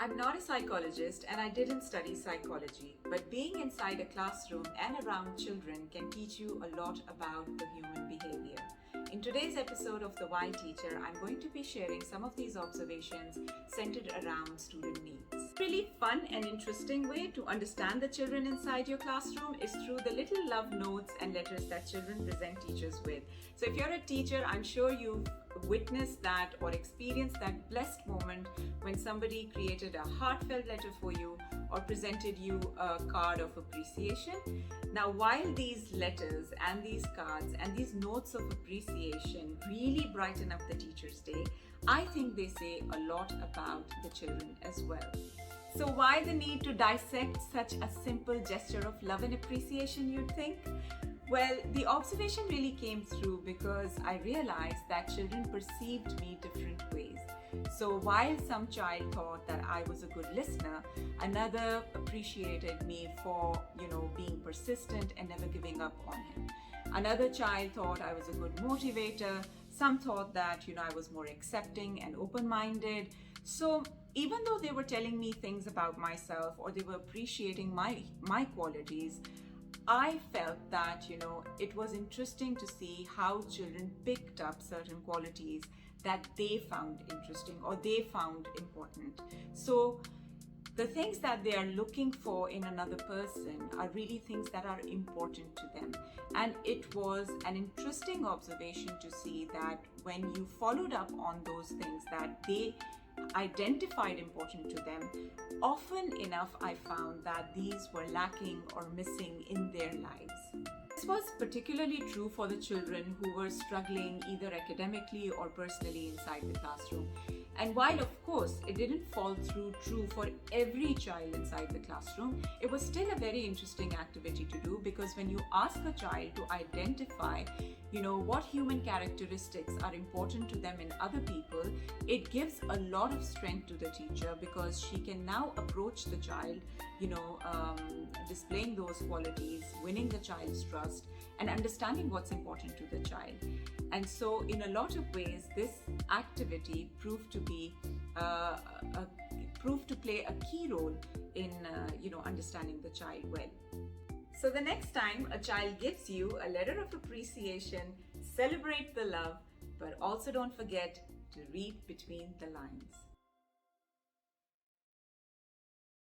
I'm not a psychologist and I didn't study psychology, but being inside a classroom and around children can teach you a lot about the human behavior. In today's episode of The Why Teacher, I'm going to be sharing some of these observations centered around student needs. A really fun and interesting way to understand the children inside your classroom is through the little love notes and letters that children present teachers with. So if you're a teacher, I'm sure you've witnessed that or experienced that blessed moment when somebody created a heartfelt letter for you or presented you a card of appreciation. Now, while these letters and these cards and these notes of appreciation really brighten up the teacher's day, I think they say a lot about the children as well. So why the need to dissect such a simple gesture of love and appreciation, you'd think? Well, the observation really came through because I realized that children perceived me different ways. So while some child thought that I was a good listener, another appreciated me for, being persistent and never giving up on him. Another child thought I was a good motivator. Some thought that, I was more accepting and open-minded. So even though they were telling me things about myself or they were appreciating my qualities, I felt that, it was interesting to see how children picked up certain qualities that they found interesting or they found important. So the things that they are looking for in another person are really things that are important to them. And it was an interesting observation to see that when you followed up on those things that they identified important to them, often enough I found that these were lacking or missing in their lives. This was particularly true for the children who were struggling either academically or personally inside the classroom. And while of course it didn't fall through true for every child inside the classroom, it was still a very interesting activity to do, because when you ask a child to identify, what human characteristics are important to them in other people, it gives a lot of strength to the teacher, because she can now approach the child, displaying those qualities, winning the child's trust, and understanding what's important to the child. And so in a lot of ways, this activity proved to play a key role in understanding the child well. So the next time a child gives you a letter of appreciation, celebrate the love, but also don't forget to read between the lines.